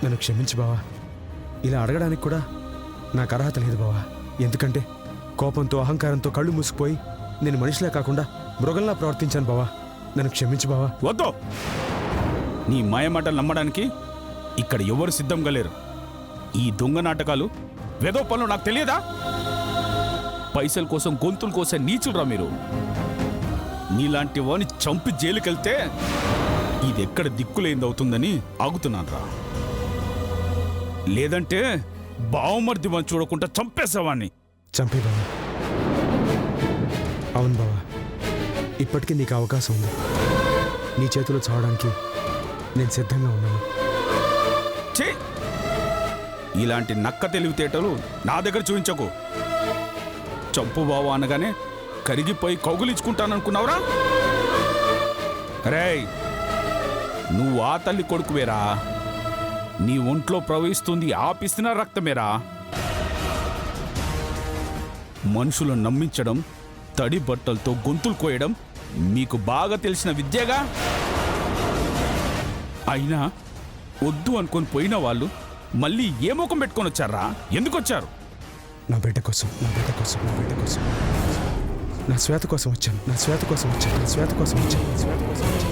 నన్ను క్షమించు బావా. ఇలా అడగడానికి కూడా నాకు అర్హత లేదు బావా. ఎందుకంటే కోపంతో అహంకారంతో కళ్ళు మూసుకుపోయి నేను మనిషిలా కాకుండా మృగంలా ప్రవర్తించాను బావా. నన్ను క్షమించు బావా. వద్దు, నీ మాయమాటలు నమ్మడానికి ఇక్కడ ఎవరు సిద్ధంగా లేరు. ఈ దొంగ నాటకాలు వెదో పనులు నాకు తెలియదా? పైసల కోసం గొంతుల కోసం నీచుడ్రా మీరు. నీలాంటి వాడిని చంపి జైలుకెళ్తే ఇది ఎక్కడ దిక్కులేందవుతుందని ఆగుతున్నాన్రా. లేదంటే బావమర్ది మనం చూడకుండా చంపేసేవాణ్ణి. చంపే బావా. అవును బావా, ఇప్పటికీ నీకు అవకాశం ఉంది. నీ చేతిలో చావడానికి నేను సిద్ధంగా ఉన్నాను. ఛీ! ఇలాంటి నక్క తెలివితేటలు నా దగ్గర చూపించకు. చంపు బావ అనగానే కరిగిపోయి కౌగులించుకుంటాననుకున్నావురా? రేయ్, నువ్వు ఆ తల్లి కొడుకువేరా. నీ ఒంట్లో ప్రవహిస్తుంది ఆపిస్తున్న రక్తమేరా. మనుషులను నమ్మించడం, తడి బట్టలతో గొంతులు కోయడం మీకు బాగా తెలిసిన విద్యగా. అయినా వద్దు అనుకొని పోయిన వాళ్ళు మళ్ళీ ఏ ముఖం పెట్టుకొని వచ్చారా? ఎందుకు వచ్చారు? నా బిడ్డ కోసం, నా బిడ్డ కోసం, నా బిడ్డ కోసం, నా శ్వేత కోసం వచ్చాను. నా శ్వేత కోసం వచ్చాను. నా శ్వేత కోసం వచ్చాను. నా శ్వేత కోసం వచ్చాను.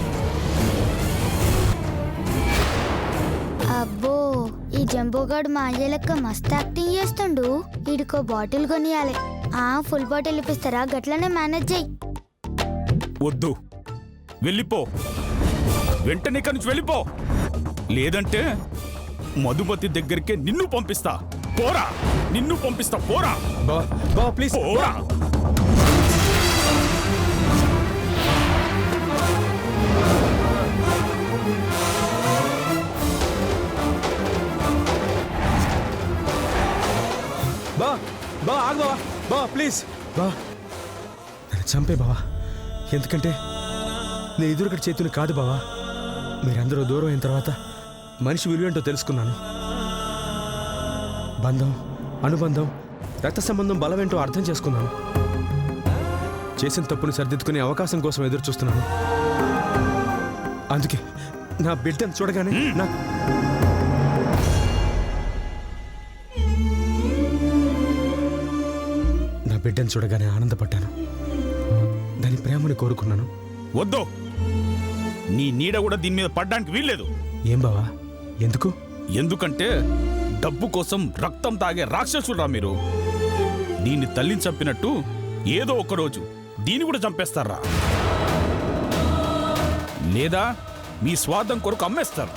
అబ్బో, ఈ జంబోగాడు మా అయ్యలక్క మస్తు యాక్టింగ్ చేస్తుండు. వీడికో బాటిల్ కొనియాలి. ఫుల్ బాటిల్ ఇప్పిస్తారా? గట్లనే మేనేజ్ చెయ్యి. వద్దు, వెళ్ళిపో. వెంటనే ఇక్కడి నుంచి వెళ్ళిపో. లేదంటే మధుమతి దగ్గరికే నిన్ను పంపిస్తా. పోరా, నిన్ను పంపిస్తా. పోరా బావా ప్లీజ్. పోరా. బా ఆగు బావా. బా ప్లీజ్. బా నన్ను చంపే బావా. ఎందుకంటే నేను ఎదురుగడి చేతులు కాదు బావా. మీరందరూ దూరం అయిన తర్వాత మనిషి విలువేంటో తెలుసుకున్నాను. బంధం, అనుబంధం, రక్త సంబంధం బలమేంటో అర్థం చేసుకున్నాను. చేసిన తప్పుని సరిదిద్దుకునే అవకాశం కోసం ఎదురు చూస్తున్నాను. అందుకే నా బిడ్డను చూడగానే నా బిడ్డను చూడగానే ఆనందపడ్డాను. దాని ప్రేమని కోరుకున్నాను. వద్దు, నీ నీడ కూడా దీని మీద పడ్డానికి వీల్లేదు. ఏం బావా, ఎందుకు? ఎందుకంటే డబ్బు కోసం రక్తం తాగే రాక్షసురా మీరు. దీన్ని తల్లిని చంపినట్టు ఏదో ఒకరోజు దీన్ని కూడా చంపేస్తారా? లేదా మీ స్వార్థం కొరకు అమ్మేస్తారు.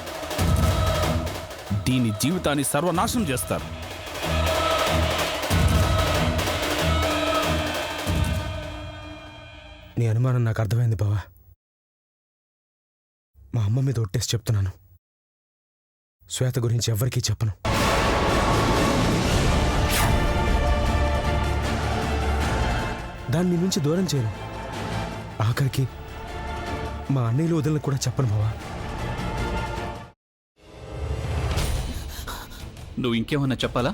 దీని జీవితాన్ని సర్వనాశనం చేస్తారు. నీ అనుమానం నాకు అర్థమైంది బావా. మా అమ్మ మీద ఒట్టేసి చెప్తున్నాను, శ్వేత గురించి ఎవ్వరికీ చెప్పను. దాన్ని నుంచి దూరం చేయను. ఆఖరికి మా అన్నయ్యలు వదిలిన కూడా చెప్పను బావా. నువ్వు ఇంకేమన్నా చెప్పాలా?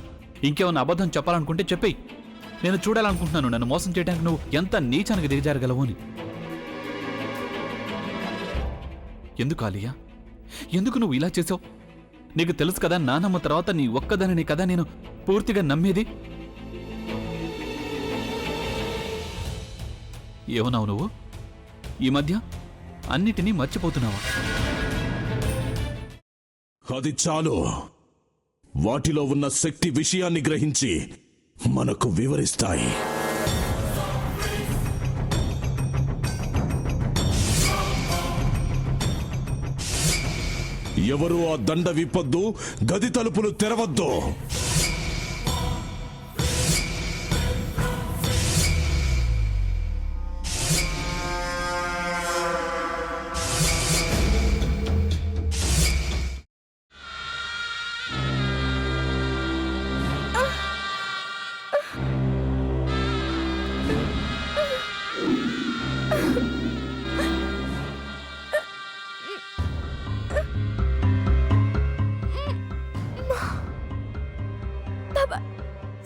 ఇంకేమన్నా అబద్ధం చెప్పాలనుకుంటే చెప్పేయి. నేను చూడాలనుకుంటున్నాను నన్ను మోసం చేయడానికి నువ్వు ఎంత నీచానికి దిగజారగలవు అని. ఎందుకు ఆలియా, ఎందుకు నువ్వు ఇలా చేసావు? నీకు తెలుసు కదా, నానమ్మ తర్వాత నీ ఒక్కదానిని కదా నేను పూర్తిగా నమ్మేది. ఏమన్నావు నువ్వు? ఈ మధ్య అన్నిటినీ మర్చిపోతున్నావా? అది చాలు. వాటిలో ఉన్న శక్తి విషయాన్ని గ్రహించి మనకు వివరిస్తాయి. ఎవరు ఆ దండ విప్పొద్దు, గది తలుపులు తెరవద్దు.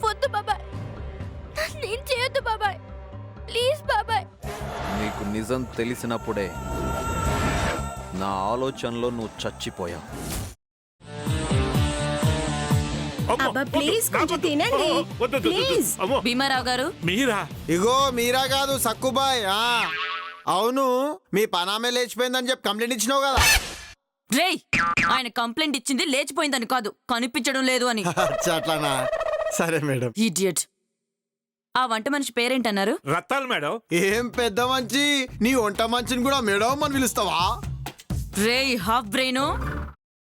వద్దు బాబాయ్, నేను చేయొద్దు బాబాయ్, ప్లీజ్ బాబాయ్. నీకు నిజం తెలిసినప్పుడే నా ఆలోచనలో నువ్వు చచ్చిపోయావు. అబ్బా ప్లీజ్ కొంచెం తినండి ప్లీజ్. భీమారావు గారు మీరా? ఇగో మీరా కాదు సక్కుబాయ్. అవును, మీ పనామే లేచిపోయిందని చెప్పి కంప్లైంట్ ఇచ్చినావు కదా. రేయ్, ఆయన కంప్లైంట్ ఇచ్చింది లేచిపోయిందని కాదు, కనిపించడం లేదు అని. అచ్చా, అట్లానా? సరే మేడం. ఇడియట్. ఆ వంట మనిషి పేరేంటన్నారు? రత్తాలు మేడం. ఏం పెద్ద మంచి, నీ వంట మంచిని కూడా మేడం అని పిలుస్తావా? రేయ్ హాఫ్ బ్రెయిన్,